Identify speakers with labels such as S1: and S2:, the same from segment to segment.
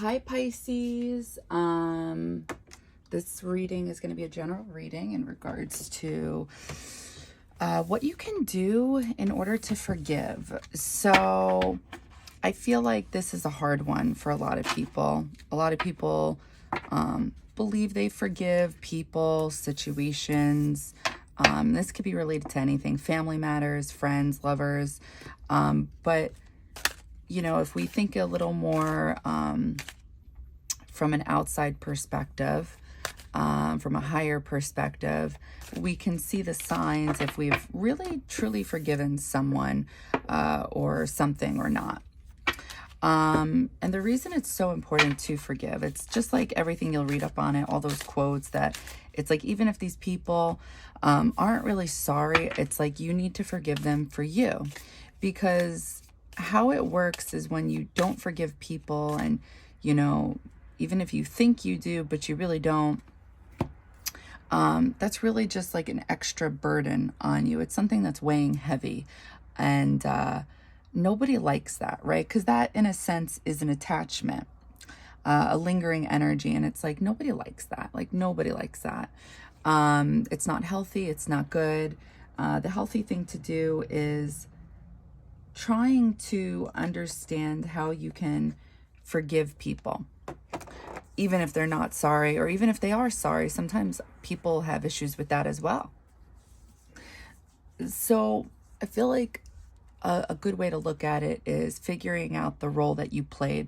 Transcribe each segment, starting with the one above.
S1: Hi Pisces. This reading is going to be a general reading in regards to what you can do in order to forgive. So I feel like this is a hard one for a lot of people. A lot of people believe they forgive people, situations. This could be related to anything, family matters, friends, lovers. But you know, if we think a little more from an outside perspective, from a higher perspective, we can see the signs if we've really truly forgiven someone or something or not. And the reason it's so important to forgive, it's just like everything you'll read up on it, all those quotes that it's like, even if these people aren't really sorry, it's like you need to forgive them for you. Because how it works is when you don't forgive people and, you know, even if you think you do, but you really don't, that's really just like an extra burden on you. It's something that's weighing heavy. And nobody likes that, right? Because that, in a sense, is an attachment, a lingering energy. And it's like, nobody likes that. Like, nobody likes that. It's not healthy. It's not good. The healthy thing to do is trying to understand how you can forgive people, even if they're not sorry, or even if they are sorry. Sometimes people have issues with that as well. So I feel like a good way to look at it is figuring out the role that you played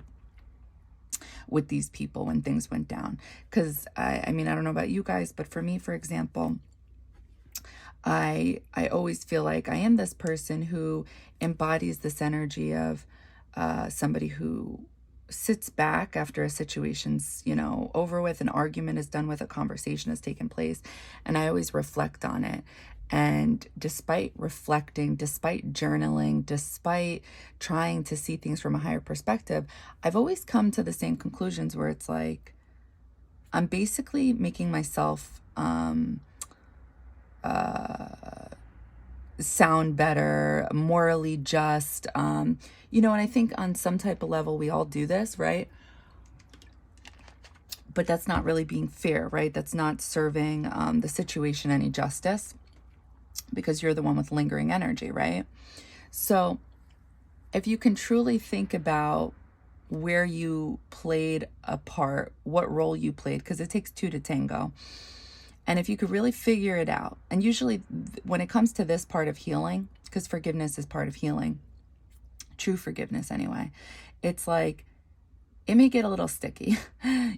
S1: with these people when things went down. Because I mean, I don't know about you guys, but for me, for example, I always feel like I am this person who embodies this energy of somebody who sits back after a situation's, you know, over with, an argument is done with, a conversation has taken place, and I always reflect on it. And despite reflecting, despite journaling, despite trying to see things from a higher perspective, I've always come to the same conclusions where it's like, I'm basically making myself sound better, morally just, you know, and I think on some type of level we all do this, right? But that's not really being fair, right? That's not serving the situation any justice, because you're the one with lingering energy, right? So if you can truly think about where you played a part, what role you played, because it takes two to tango. And if you could really figure it out, and usually when it comes to this part of healing, because forgiveness is part of healing, true forgiveness anyway, it's like, it may get a little sticky.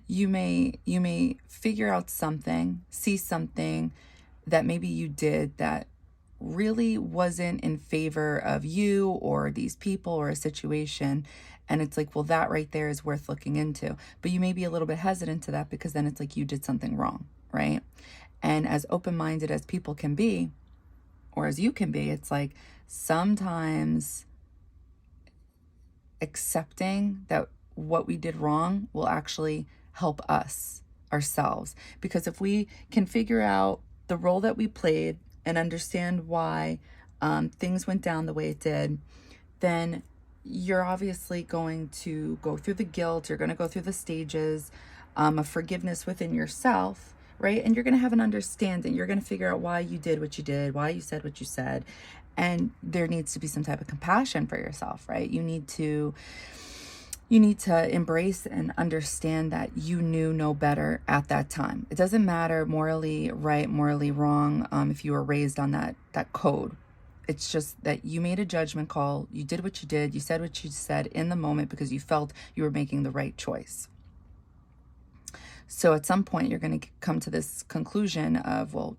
S1: You may figure out something, see something that maybe you did that really wasn't in favor of you or these people or a situation. And it's like, well, that right there is worth looking into. But you may be a little bit hesitant to that, because then it's like you did something wrong, right? And as open-minded as people can be, or as you can be, it's like sometimes accepting that what we did wrong will actually help us ourselves. Because if we can figure out the role that we played and understand why things went down the way it did, then you're obviously going to go through the guilt, you're going to go through the stages of forgiveness within yourself, right? And you're going to have an understanding. You're going to figure out why you did what you did, why you said what you said. And there needs to be some type of compassion for yourself, right? You need to embrace and understand that you knew no better at that time. It doesn't matter morally right, morally wrong, if you were raised on that code. It's just that you made a judgment call. You did what you did. You said what you said in the moment because you felt you were making the right choice. So at some point, you're going to come to this conclusion of, well,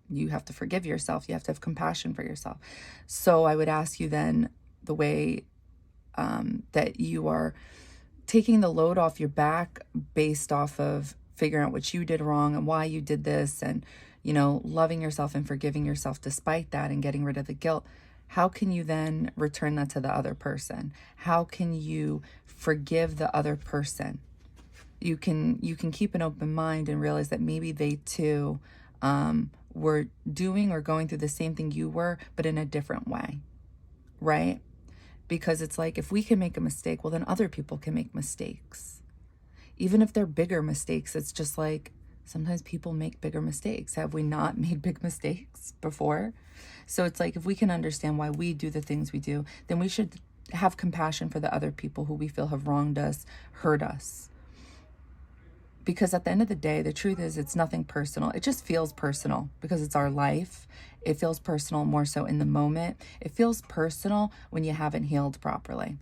S1: you have to forgive yourself. You have to have compassion for yourself. So I would ask you then, the way that you are taking the load off your back based off of figuring out what you did wrong and why you did this, and, you know, loving yourself and forgiving yourself despite that, and getting rid of the guilt. How can you then return that to the other person? How can you forgive the other person? You can keep an open mind and realize that maybe they too were doing or going through the same thing you were, but in a different way, right? Because it's like, if we can make a mistake, well, then other people can make mistakes. even if they're bigger mistakes, it's just like, sometimes people make bigger mistakes. Have we not made big mistakes before? So it's like, if we can understand why we do the things we do, then we should have compassion for the other people who we feel have wronged us, hurt us. Because at the end of the day, the truth is, it's nothing personal. It just feels personal because it's our life. It feels personal more so in the moment. It feels personal when you haven't healed properly.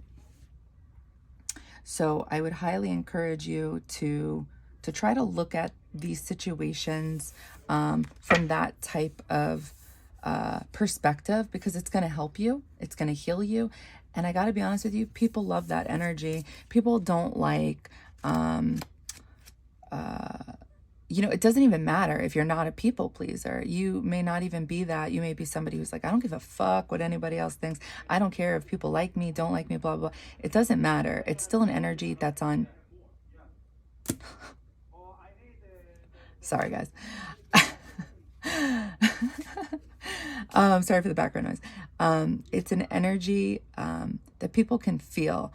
S1: So I would highly encourage you to try to look at these situations from that type of perspective, because it's going to help you. It's going to heal you. And I got to be honest with you, people love that energy. People don't like... you know, it doesn't even matter if you're not a people pleaser. You may not even be that. You may be somebody who's like, I don't give a fuck what anybody else thinks. I don't care if people like me, don't like me, blah, blah, blah. It doesn't matter. It's still an energy that's on. Sorry, guys. Sorry for the background noise. It's an energy that people can feel.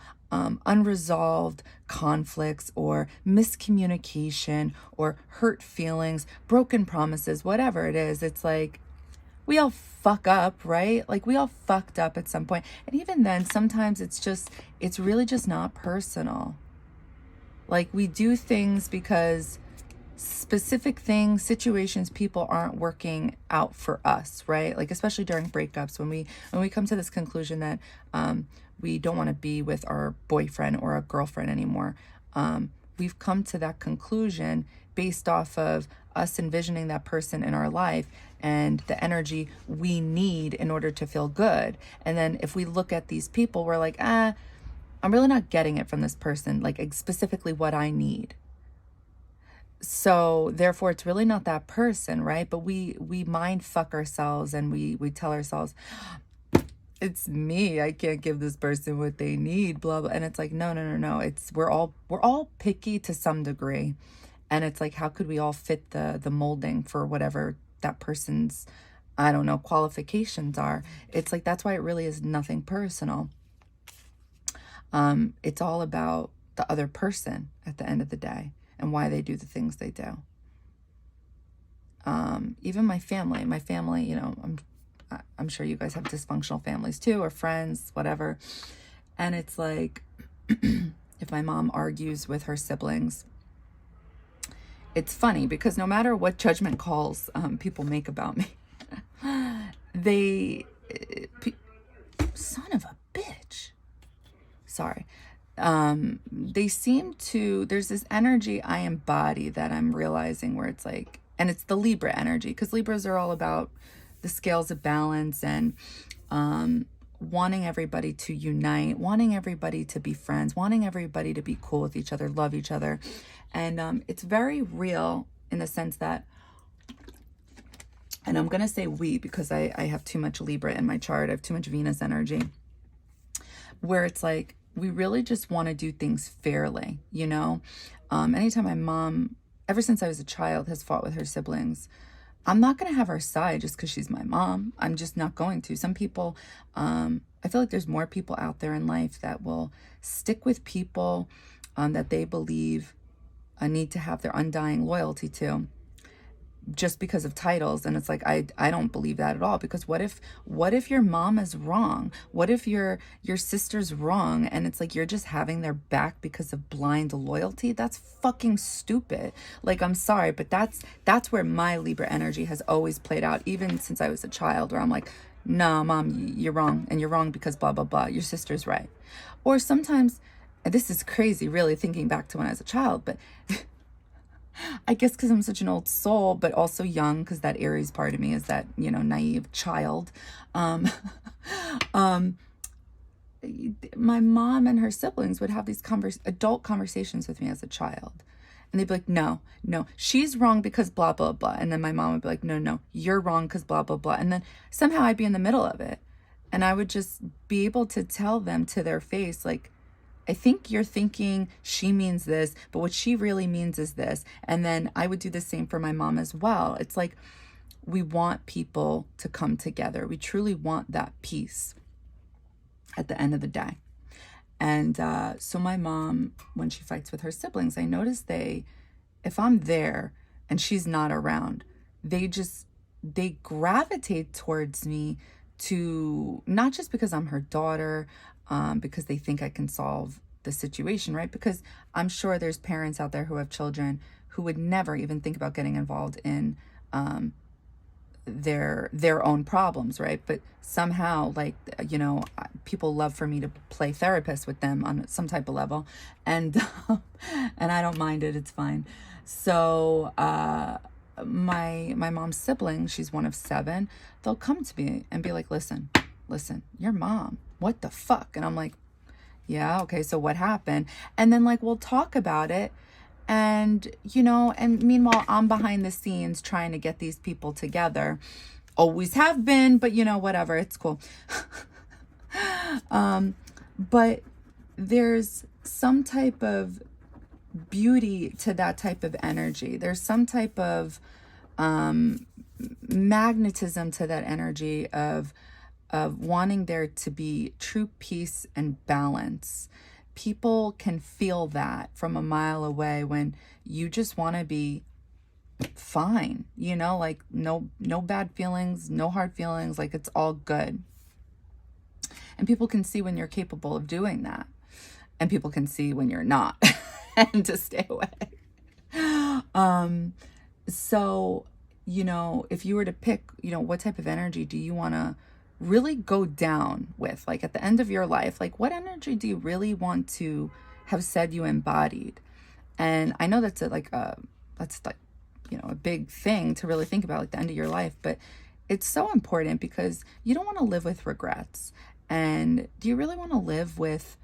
S1: Unresolved conflicts or miscommunication or hurt feelings, broken promises, whatever it is. It's like, we all fuck up, right? Like, we all fucked up at some point. And even then, sometimes it's really just not personal. Like, we do things because specific things, situations, people aren't working out for us, right? Like, especially during breakups, when we come to this conclusion that we don't want to be with our boyfriend or a girlfriend anymore. We've come to that conclusion based off of us envisioning that person in our life and the energy we need in order to feel good. And then if we look at these people, we're like, I'm really not getting it from this person, like specifically what I need. So therefore, it's really not that person, right? But we mind fuck ourselves, and we tell ourselves, it's me. I can't give this person what they need, blah, blah. And it's like, no. It's we're all picky to some degree. And it's like, how could we all fit the molding for whatever that person's, I don't know, qualifications are? It's like, that's why it really is nothing personal. It's all about the other person at the end of the day and why they do the things they do. Even my family, you know, I'm sure you guys have dysfunctional families too, or friends, whatever. And it's like, if my mom argues with her siblings, it's funny because no matter what judgment calls people make about me, son of a bitch. Sorry. They seem to, there's this energy I embody that I'm realizing where it's like, and it's the Libra energy, because Libras are all about the scales of balance and wanting everybody to unite, wanting everybody to be friends, wanting everybody to be cool with each other, love each other. And it's very real in the sense that, and I'm going to say we because I have too much Libra in my chart. I have too much Venus energy, where it's like, we really just want to do things fairly, you know? Anytime my mom, ever since I was a child, has fought with her siblings, I'm not going to have her side just because she's my mom. I'm just not going to. Some people, I feel like there's more people out there in life that will stick with people that they believe need to have their undying loyalty to just because of titles. And it's like, I don't believe that at all, because what if your mom is wrong? What if your sister's wrong and it's like you're just having their back because of blind loyalty? That's fucking stupid. Like, I'm sorry, but that's where my Libra energy has always played out, even since I was a child, where I'm like, no, mom, you're wrong, and you're wrong because blah, blah, blah. Your sister's right. Or sometimes, and this is crazy really thinking back to when I was a child, but I guess because I'm such an old soul, but also young, because that Aries part of me is that, you know, naive child. My mom and her siblings would have these adult conversations with me as a child. And they'd be like, no, she's wrong because blah, blah, blah. And then my mom would be like, no, you're wrong because blah, blah, blah. And then somehow I'd be in the middle of it. And I would just be able to tell them to their face, like, I think you're thinking she means this, but what she really means is this. And then I would do the same for my mom as well. It's like, we want people to come together. We truly want that peace at the end of the day. And so my mom, when she fights with her siblings, I notice if I'm there and she's not around, they gravitate towards me, to not just because I'm her daughter, because they think I can solve the situation, right? Because I'm sure there's parents out there who have children who would never even think about getting involved in their own problems, right? But somehow, like, people love for me to play therapist with them on some type of level, and and I don't mind it. It's fine. So my mom's siblings, she's one of 7, they'll come to me and be like, listen, your mom, what the fuck? And I'm like, yeah, okay, so what happened? And then, like, we'll talk about it. And, and meanwhile, I'm behind the scenes trying to get these people together. Always have been, but, whatever, it's cool. But there's some type of beauty to that type of energy. There's some type of magnetism to that energy of wanting there to be true peace and balance. People can feel that from a mile away when you just want to be fine, like no bad feelings, no hard feelings, like it's all good. And people can see when you're capable of doing that. And people can see when you're not and to stay away. So, if you were to pick, what type of energy do you want to really go down with, like at the end of your life, like what energy do you really want to have said you embodied? And I know that's a big thing to really think about, like the end of your life, but it's so important because you don't want to live with regrets. And do you really want to live with,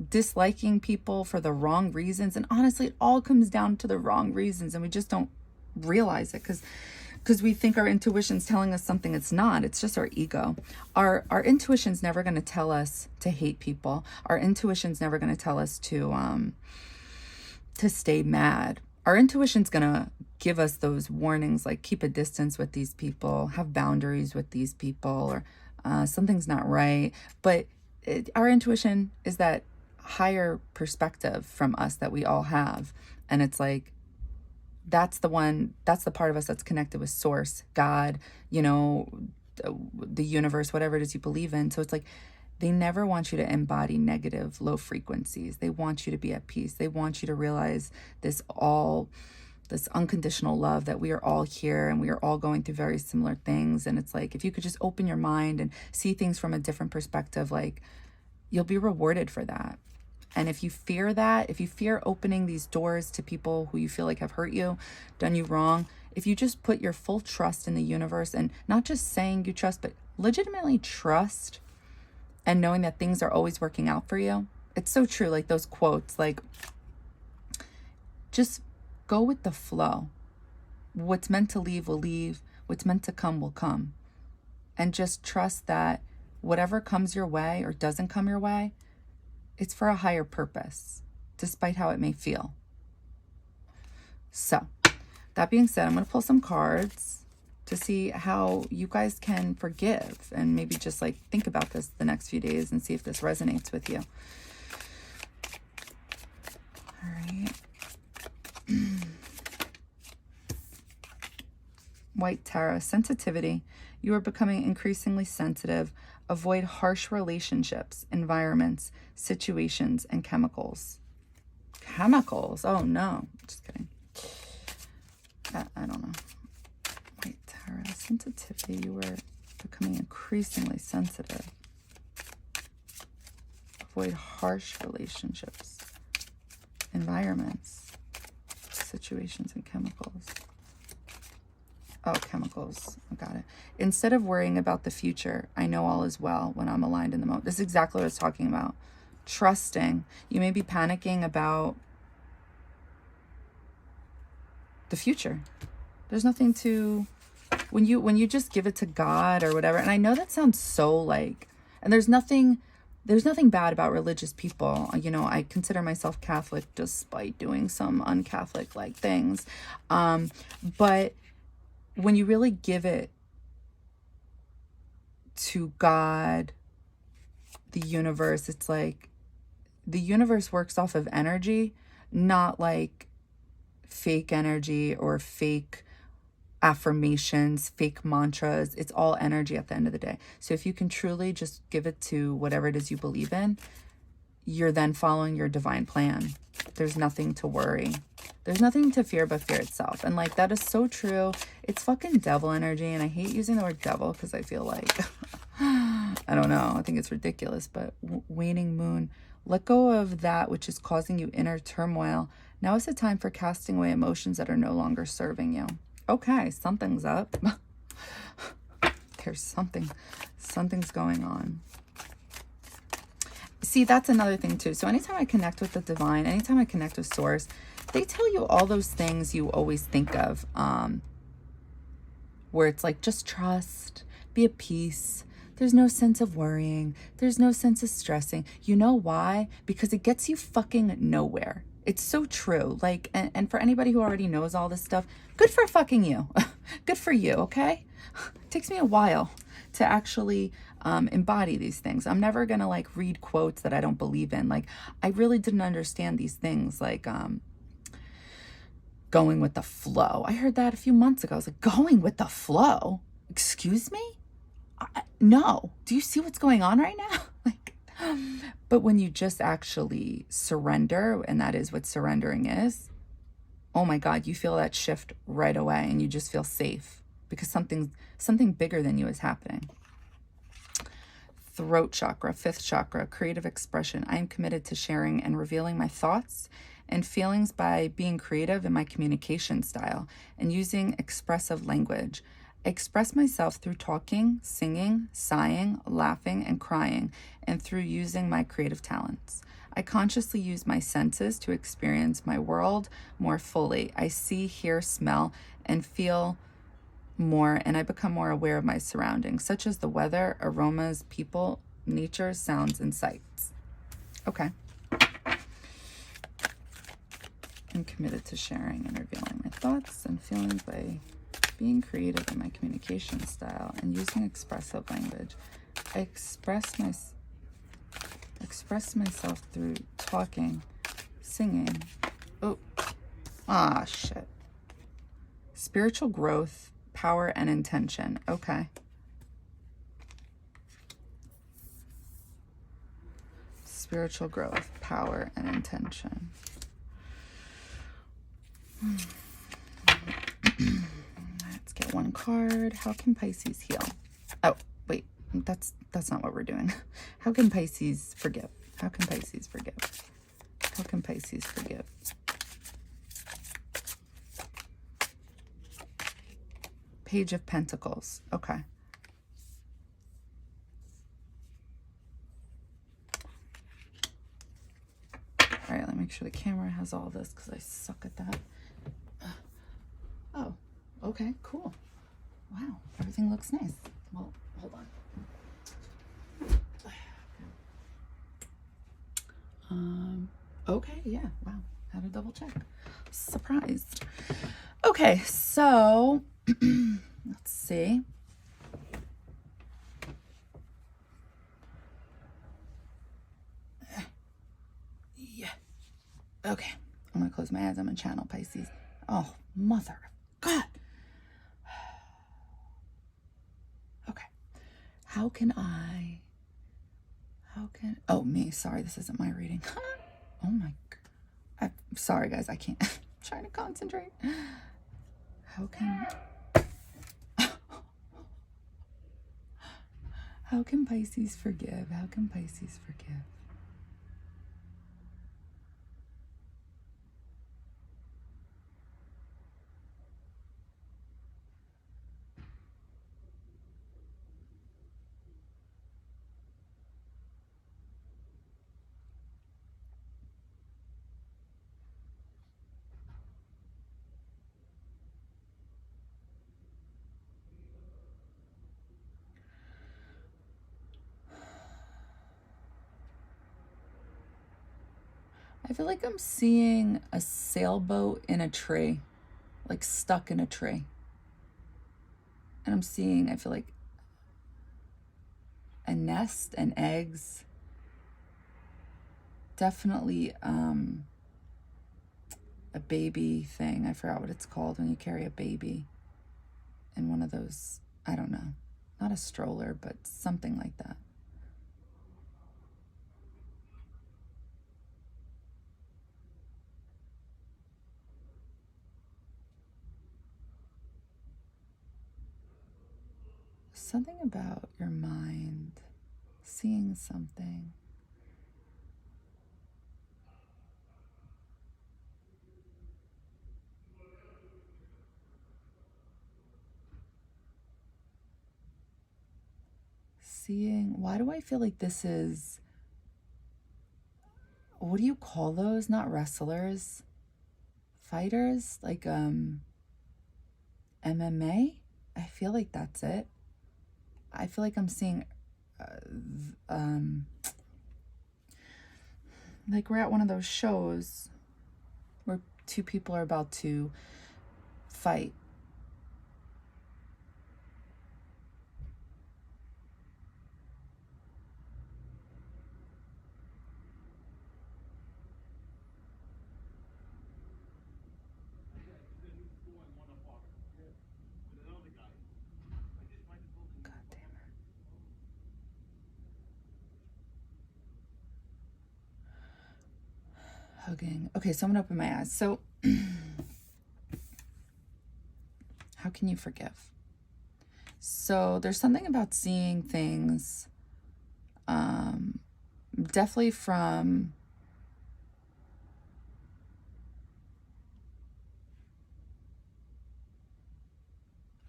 S1: disliking people for the wrong reasons? And honestly, it all comes down to the wrong reasons, and we just don't realize it because we think our intuition's telling us something it's not. It's just our ego. Our intuition's never going to tell us to hate people. Our intuition's never going to tell us to stay mad. Our intuition's going to give us those warnings, like keep a distance with these people, have boundaries with these people, or something's not right. But our intuition is that higher perspective from us that we all have. And it's like, that's the part of us that's connected with source, God, the universe, whatever it is you believe in. So it's like, they never want you to embody negative, low frequencies. They want you to be at peace. They want you to realize this unconditional love, that we are all here and we are all going through very similar things. And it's like, if you could just open your mind and see things from a different perspective, like you'll be rewarded for that. And if you fear that, if you fear opening these doors to people who you feel like have hurt you, done you wrong, if you just put your full trust in the universe, and not just saying you trust, but legitimately trust, and knowing that things are always working out for you. It's so true. Like those quotes, like just go with the flow. What's meant to leave will leave. What's meant to come will come. And just trust that whatever comes your way or doesn't come your way, it's for a higher purpose, despite how it may feel. So, that being said, I'm going to pull some cards to see how you guys can forgive, and maybe just like think about this the next few days and see if this resonates with you. All right. White Tarot, sensitivity. You are becoming increasingly sensitive. Avoid harsh relationships, environments, situations, and chemicals. Chemicals? Oh no. Just kidding. I don't know. White Tarot, sensitivity. You are becoming increasingly sensitive. Avoid harsh relationships, environments, situations, and chemicals. Oh, chemicals. I got it. Instead of worrying about the future, I know all is well when I'm aligned in the moment. This is exactly what I was talking about. Trusting. You may be panicking about the future. There's nothing to, when you just give it to God or whatever. And I know that sounds so like, and there's nothing bad about religious people. I consider myself Catholic despite doing some un-Catholic like things. But when you really give it to God, the universe, it's like the universe works off of energy, not like fake energy or fake affirmations, fake mantras. It's all energy at the end of the day. So if you can truly just give it to whatever it is you believe in, you're then following your divine plan. There's nothing to worry. There's nothing to fear but fear itself. And like, that is so true. It's fucking devil energy. And I hate using the word devil because I feel like, I don't know, I think it's ridiculous, but waning moon, let go of that which is causing you inner turmoil. Now is the time for casting away emotions that are no longer serving you. Okay, something's up. There's something's going on. See, that's another thing too. So anytime I connect with the divine, anytime I connect with source, they tell you all those things you always think of, where it's like, just trust, be at peace. There's no sense of worrying. There's no sense of stressing. You know why? Because it gets you fucking nowhere. It's so true. Like, and for anybody who already knows all this stuff, good for fucking you. Good for you, okay? It takes me a while to actually embody these things. I'm never gonna like read quotes that I don't believe in. Like, I really didn't understand these things, like going with the flow. I heard that a few months ago. I was like, going with the flow? Excuse me? No. Do you see what's going on right now? Like, but when you just actually surrender, and that is what surrendering is, oh my God, you feel that shift right away, and you just feel safe because something bigger than you is happening. Throat chakra, 5th chakra, creative expression. I am committed to sharing and revealing my thoughts and feelings by being creative in my communication style and using expressive language. I express myself through talking, singing, sighing, laughing, and crying, and through using my creative talents. I consciously use my senses to experience my world more fully. I see, hear, smell, and feel more, and I become more aware of my surroundings, such as the weather, aromas, people, nature, sounds, and sights. Okay. I'm committed to sharing and revealing my thoughts and feelings by being creative in my communication style and using expressive language. I express myself through talking, singing. Shit. Spiritual growth, power, and intention. Okay. Spiritual growth, power, and intention. Let's get one card. How can Pisces heal? Oh, wait. That's not what we're doing. How can Pisces forgive? How can Pisces forgive? How can Pisces forgive? Page of Pentacles. Okay. All right, let me make sure the camera has all this because I suck at that. Oh, okay, cool. Wow, everything looks nice. Well, hold on. Okay, yeah, wow. Had to double check. Surprised. Okay, so let's see. Yeah. Okay, I'm gonna close my eyes. I'm gonna channel Pisces. Oh, mother of God. Okay. Oh, me. Sorry, this isn't my reading. Oh my God. I'm sorry, guys. I can't. I'm trying to concentrate. How can Pisces forgive? How can Pisces forgive? I feel like I'm seeing a sailboat in a tree, like stuck in a tree. And I feel like a nest and eggs definitely a baby thing. I forgot what it's called when you carry a baby in one of those, I don't know, not a stroller, but something like that. Something about your mind, seeing something. Seeing, why do I feel like this is, what do you call those? Not wrestlers, fighters, like MMA? I feel like that's it. I feel like I'm seeing like we're at one of those shows where two people are about to fight. God damn it. Hugging. Okay, so I'm gonna open my eyes. So how can you forgive? So there's something about seeing things, definitely from,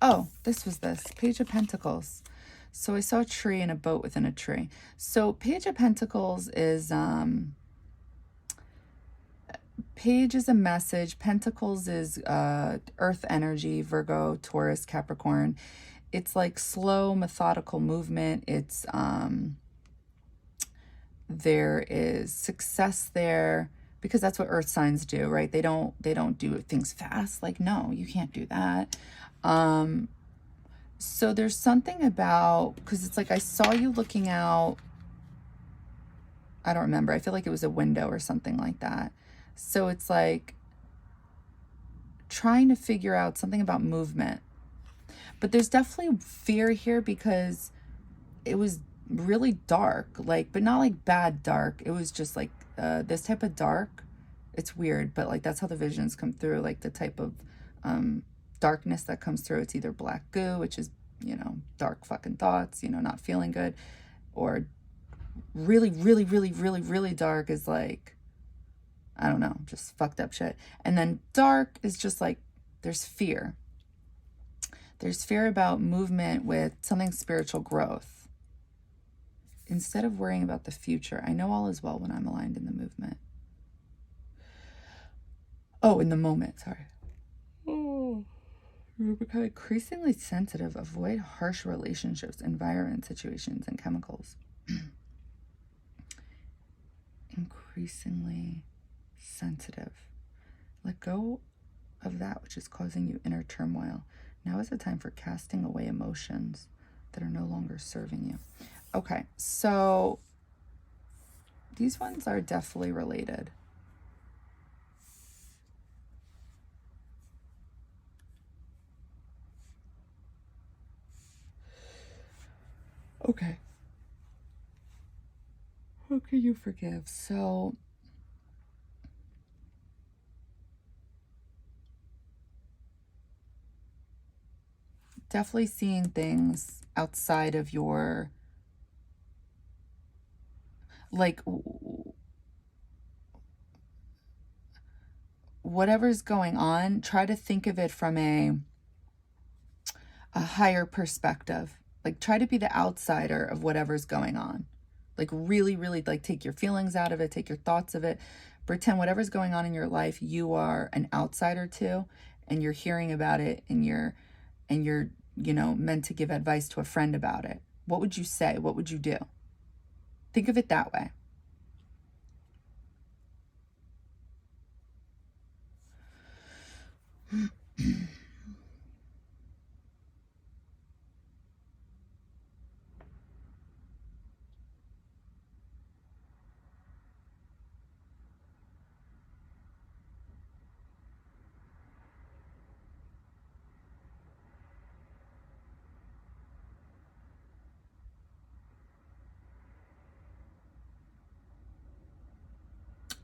S1: oh, this was this Page of Pentacles. So I saw a tree and a boat within a tree. So Page of Pentacles is Page is a message. Pentacles is earth energy, Virgo, Taurus, Capricorn. It's like slow, methodical movement. It's there is success there because that's what earth signs do, right? They don't do things fast. Like, no, you can't do that. So there's something about, because it's like I saw you looking out, I don't remember, I feel like it was a window or something like that. So it's like trying to figure out something about movement. But there's definitely fear here because it was really dark, like, but not like bad dark. It was just like this type of dark. It's weird, but like that's how the visions come through, like the type of darkness that comes through. It's either black goo, which is, you know, dark fucking thoughts, you know, not feeling good, or really, really, really, really, really dark is like, I don't know, just fucked up shit. And then dark is just like, there's fear. There's fear about movement with something spiritual growth. Instead of worrying about the future, I know all is well when I'm aligned in the movement. Oh, in the moment, sorry. Oh, you become increasingly sensitive. Avoid harsh relationships, environment, situations, and chemicals. Increasingly sensitive. Let go of that which is causing you inner turmoil. Now is the time for casting away emotions that are no longer serving you. Okay, so these ones are definitely related. Okay. How can you forgive? So definitely seeing things outside of your, like, whatever's going on, try to think of it from a higher perspective. Like, try to be the outsider of whatever's going on. Like, really, really, like, take your feelings out of it, take your thoughts of it. Pretend whatever's going on in your life, you are an outsider to, and you're hearing about it, and you're, you know, meant to give advice to a friend about it. What would you say? What would you do? Think of it that way.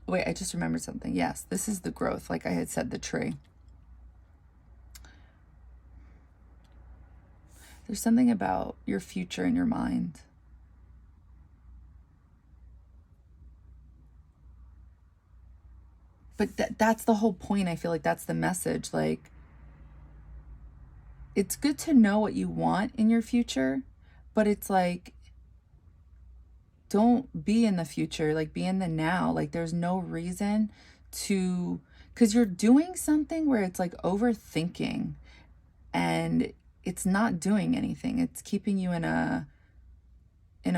S1: Wait, I just remembered something. Yes, this is the growth. Like I had said, the tree. There's something about your future in your mind. But that's the whole point. I feel like that's the message. Like, it's good to know what you want in your future, but it's like, don't be in the future, like be in the now. Like there's no reason to, because you're doing something where it's like overthinking and it's not doing anything. It's keeping you in a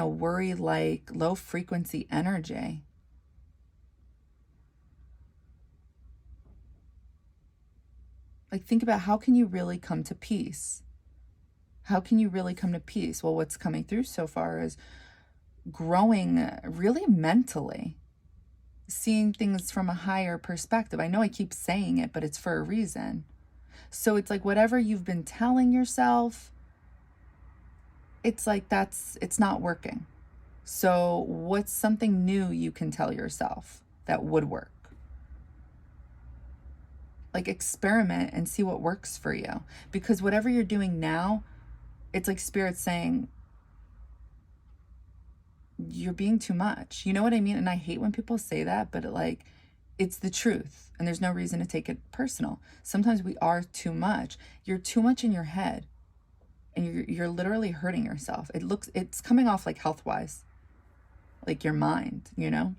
S1: worry, like low frequency energy. Like think about, how can you really come to peace? How can you really come to peace? Well, what's coming through so far is growing really mentally, seeing things from a higher perspective. I know I keep saying it, but it's for a reason. So it's like whatever you've been telling yourself, it's like it's not working. So what's something new you can tell yourself that would work? Like experiment and see what works for you. Because whatever you're doing now, it's like Spirit saying, you're being too much. You know what I mean? And I hate when people say that, but it's the truth. And there's no reason to take it personal. Sometimes we are too much. You're too much in your head. And you're literally hurting yourself. It's coming off like health-wise. Like your mind, you know?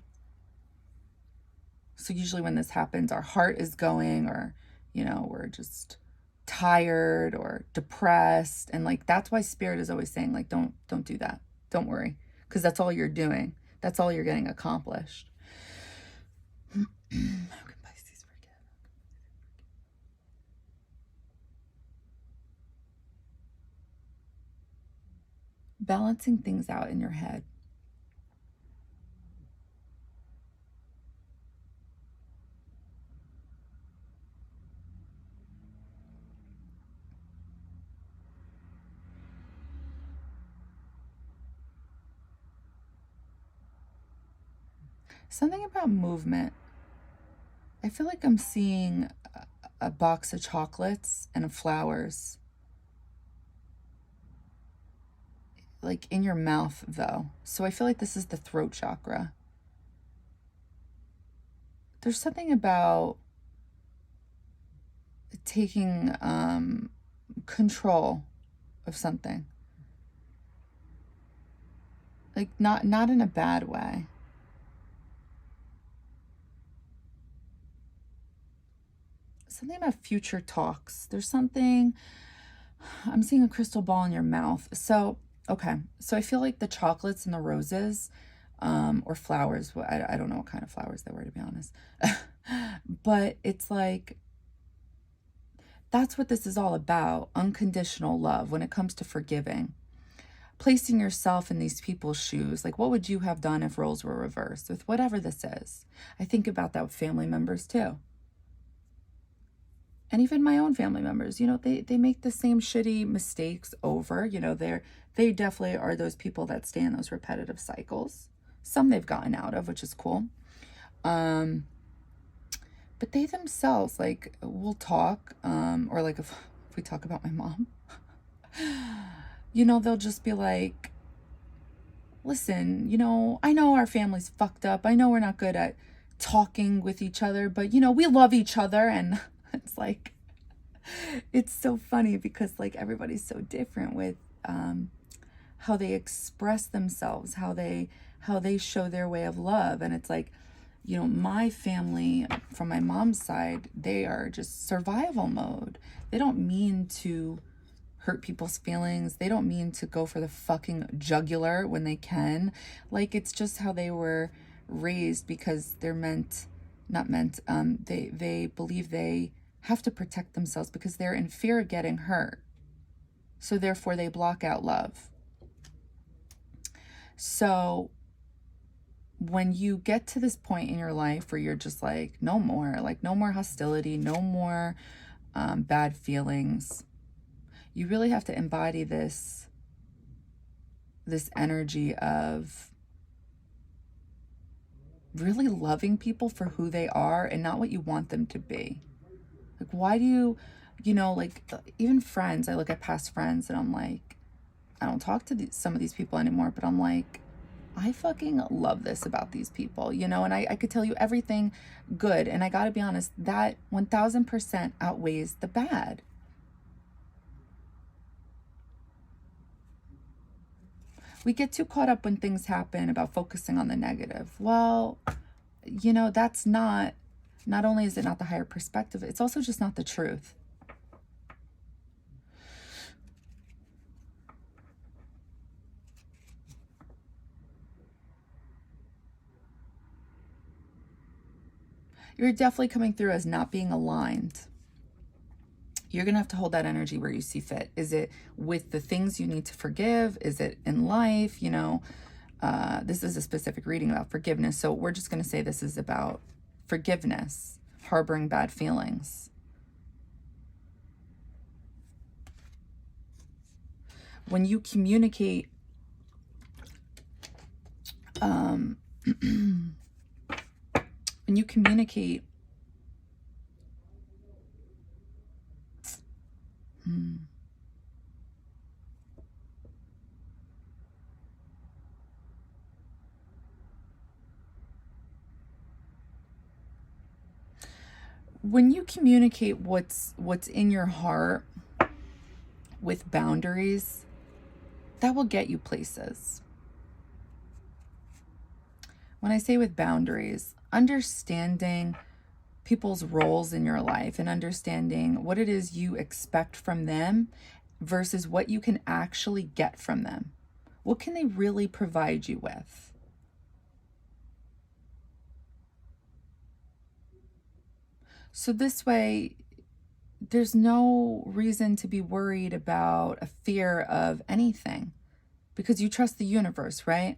S1: So usually when this happens, our heart is going, or, you know, we're just tired or depressed. And like, that's why Spirit is always saying, like, don't do that. Don't worry. Because that's all you're doing. That's all you're getting accomplished. How can Pisces forgive? Balancing things out in your head. Something about movement. I feel like I'm seeing a box of chocolates and flowers. Like in your mouth, though. So I feel like this is the throat chakra. There's something about taking control of something. Like not in a bad way. Something about future talks. There's something, I'm seeing a crystal ball in your mouth. So, okay. So I feel like the chocolates and the roses, or flowers, I don't know what kind of flowers they were, to be honest. But it's like, that's what this is all about. Unconditional love when it comes to forgiving. Placing yourself in these people's shoes. Like, what would you have done if roles were reversed with whatever this is? I think about that with family members too. And even my own family members, you know, they make the same shitty mistakes over. You know, they definitely are those people that stay in those repetitive cycles. Some they've gotten out of, which is cool. But they themselves, like, will talk, or like if we talk about my mom, you know, they'll just be like, listen, you know, I know our family's fucked up. I know we're not good at talking with each other, but, you know, we love each other. And it's like, it's so funny because like everybody's so different with how they express themselves, how they show their way of love. And it's like, you know, my family from my mom's side, they are just survival mode. They don't mean to hurt people's feelings. They don't mean to go for the fucking jugular when they can. Like, it's just how they were raised, because they're they believe they have to protect themselves because they're in fear of getting hurt. So therefore they block out love. So when you get to this point in your life where you're just like, no more, like no more hostility, no more bad feelings, you really have to embody this energy of really loving people for who they are and not what you want them to be. Like, why do you, like, even friends, I look at past friends and I'm like, I don't talk to some of these people anymore, but I'm like, I fucking love this about these people, and I could tell you everything good. And I gotta be honest, that 1000% outweighs the bad. We get too caught up when things happen about focusing on the negative. Well, that's not only is it not the higher perspective, it's also just not the truth. You're definitely coming through as not being aligned. You're going to have to hold that energy where you see fit. Is it with the things you need to forgive? Is it in life? This is a specific reading about forgiveness. So we're just going to say this is about forgiveness, harboring bad feelings. When you communicate, when you communicate, when you communicate what's in your heart with boundaries, that will get you places. When I say with boundaries, understanding people's roles in your life and understanding what it is you expect from them versus what you can actually get from them. What can they really provide you with? So this way, there's no reason to be worried about a fear of anything because you trust the universe, right?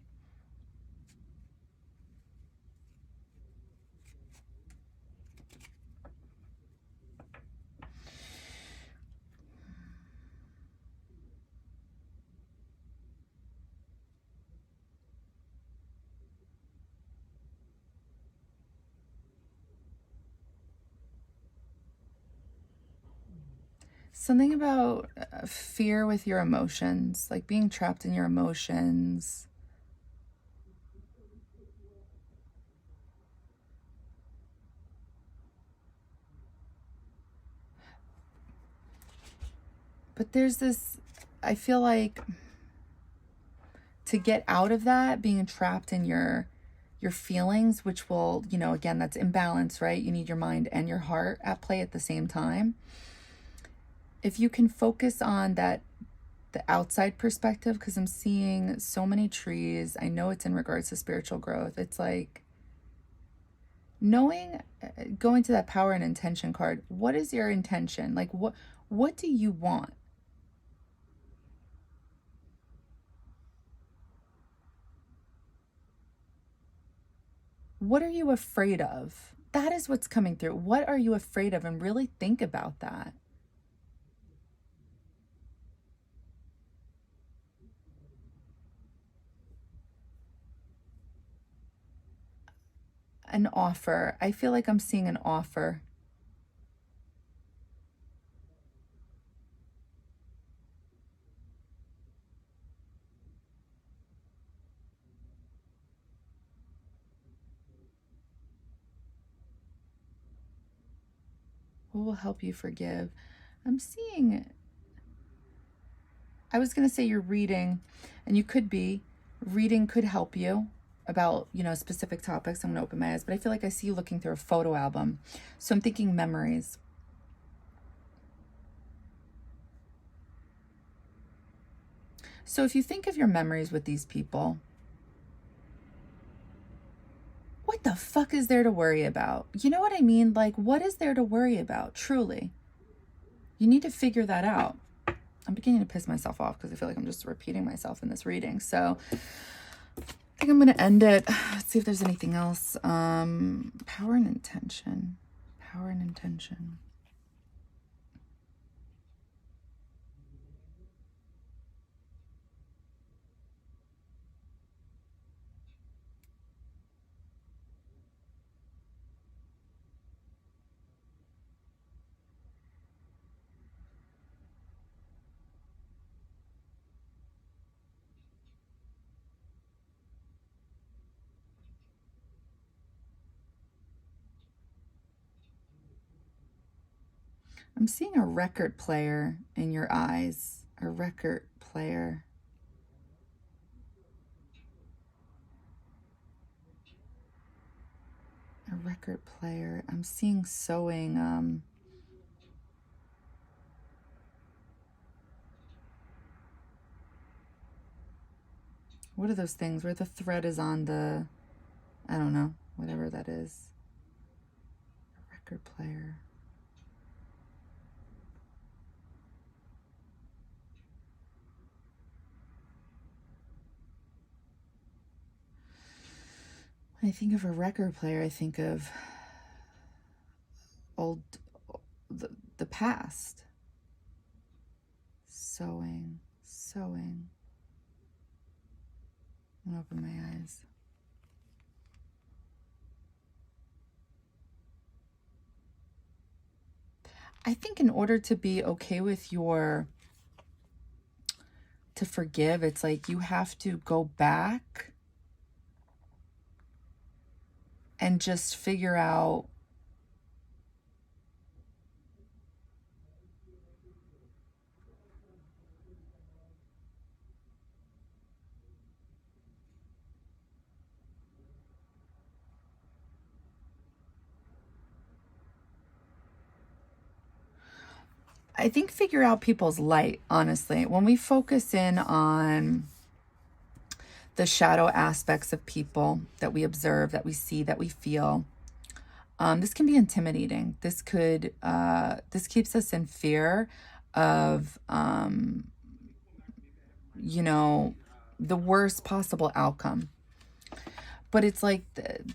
S1: Something about fear with your emotions, like being trapped in your emotions. But there's this, I feel like to get out of that, being trapped in your feelings, which will, again, that's imbalance, right? You need your mind and your heart at play at the same time. If you can focus on the outside perspective, because I'm seeing so many trees, I know it's in regards to spiritual growth. It's like knowing, going to that power and intention card. What is your intention? Like, what do you want? What are you afraid of? That is what's coming through. What are you afraid of? And really think about that. An offer. I feel like I'm seeing an offer. What will help you forgive? I'm seeing, I was going to say you're reading, and you could be, reading could help you about, specific topics. I'm going to open my eyes, but I feel like I see you looking through a photo album. So I'm thinking memories. So if you think of your memories with these people, what the fuck is there to worry about? You know what I mean? Like, what is there to worry about, truly? You need to figure that out. I'm beginning to piss myself off because I feel like I'm just repeating myself in this reading. So I think I'm going to end it. Let's see if there's anything else. Power and intention. Power and intention. I'm seeing a record player in your eyes. A record player. A record player. I'm seeing sewing. What are those things where the thread is on the, I don't know, whatever that is. A record player. When I think of a record player, I think of the past. Sewing. I'm gonna open my eyes. I think in order to be okay with to forgive, it's like you have to go back and just figure out figure out people's light, honestly. When we focus in on the shadow aspects of people that we observe, that we see, that we feel, this can be intimidating. This keeps us in fear of, the worst possible outcome. But it's like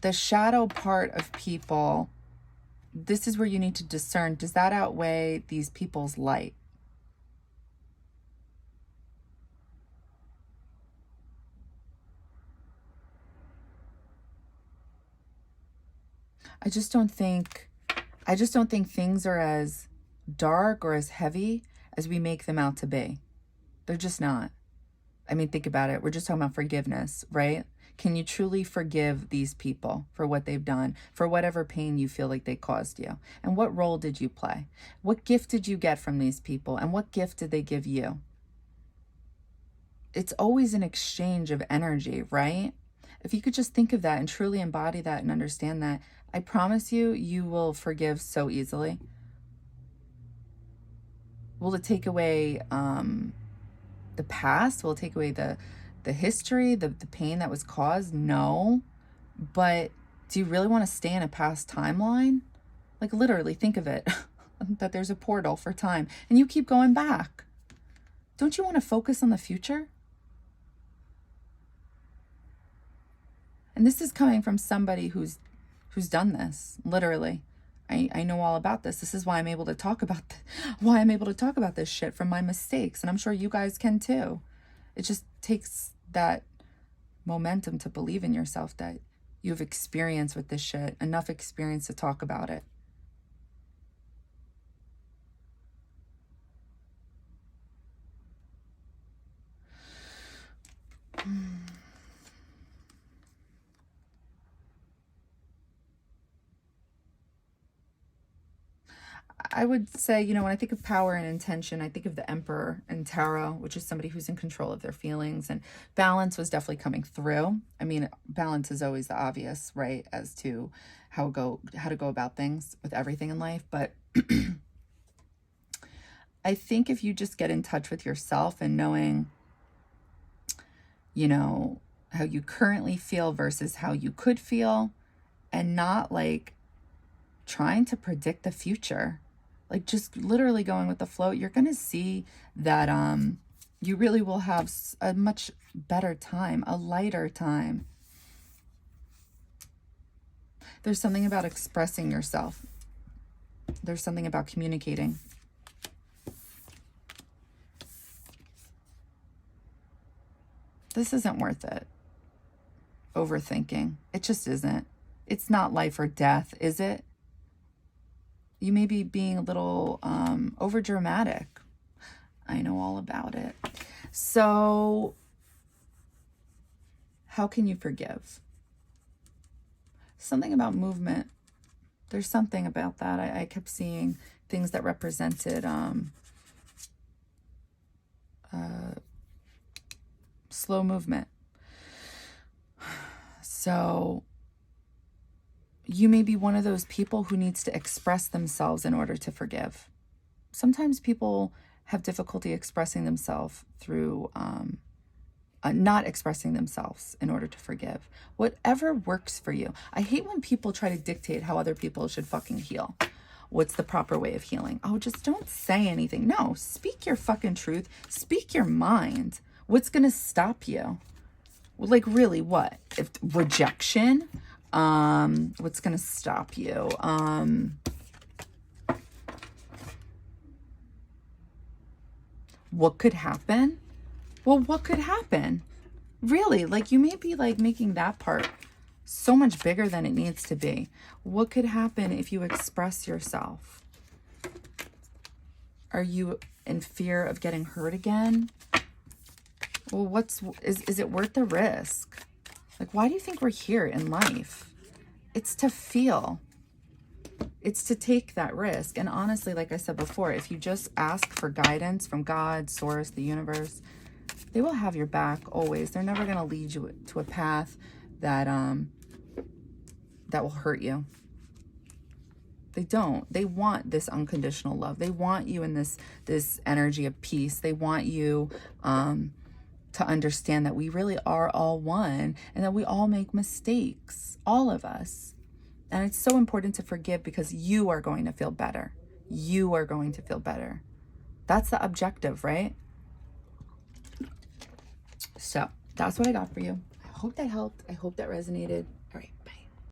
S1: the shadow part of people, this is where you need to discern, does that outweigh these people's light? I just don't think things are as dark or as heavy as we make them out to be. They're just not. I mean, think about it. We're just talking about forgiveness, right? Can you truly forgive these people for what they've done, for whatever pain you feel like they caused you? And what role did you play? What gift did you get from these people? And what gift did they give you? It's always an exchange of energy, right? If you could just think of that and truly embody that and understand that, I promise you, you will forgive so easily. Will it take away the past? Will it take away the history, the pain that was caused? No. But do you really want to stay in a past timeline? Like, literally, think of it. That there's a portal for time and you keep going back. Don't you want to focus on the future? And this is coming from somebody who's done this, literally. I know all about this. This is why I'm able to talk about this shit, from my mistakes, and I'm sure you guys can too. It just takes that momentum to believe in yourself that you have experience with this shit, enough experience to talk about it. I would say, when I think of power and intention, I think of the Emperor and Tarot, which is somebody who's in control of their feelings, and balance was definitely coming through. I mean, balance is always the obvious, right, as to how to go about things with everything in life. But I think if you just get in touch with yourself and knowing, how you currently feel versus how you could feel, and not like trying to predict the future, like just literally going with the flow, you're going to see that you really will have a much better time, a lighter time. There's something about expressing yourself. There's something about communicating. This isn't worth it. Overthinking. It just isn't. It's not life or death, is it? You may be being a little over dramatic. I know all about it. So how can you forgive? Something about movement. There's something about that I kept seeing things that represented slow movement. So you may be one of those people who needs to express themselves in order to forgive. Sometimes people have difficulty expressing themselves through not expressing themselves in order to forgive. Whatever works for you. I hate when people try to dictate how other people should fucking heal. What's the proper way of healing? Oh, just don't say anything. No, speak your fucking truth. Speak your mind. What's going to stop you? Like, really, what? If rejection? What's going to stop you? What could happen? Well, what could happen? Really, like, you may be like making that part so much bigger than it needs to be. What could happen if you express yourself? Are you in fear of getting hurt again? Well, is it worth the risk? Like, why do you think we're here in life? It's to feel. It's to take that risk. And honestly, like I said before, if you just ask for guidance from God, Source, the universe, they will have your back always. They're never going to lead you to a path that will hurt you. They don't. They want this unconditional love. They want you in this energy of peace. They want you to understand that we really are all one and that we all make mistakes, all of us. And it's so important to forgive because you are going to feel better. You are going to feel better. That's the objective, right? So that's what I got for you. I hope that helped. I hope that resonated.